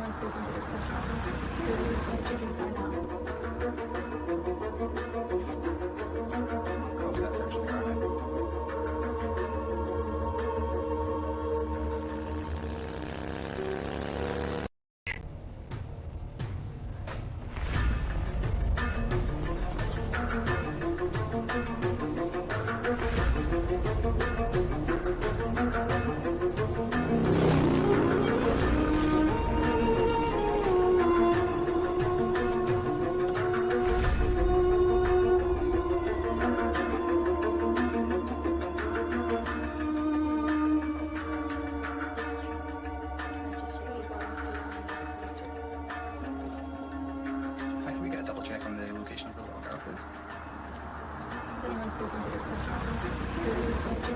anyone spoken to this person? So who's going to do right now? Go with that section of the car. How can we get a double check on the location of the little girl, please? Has anyone spoken to this person? So who's going to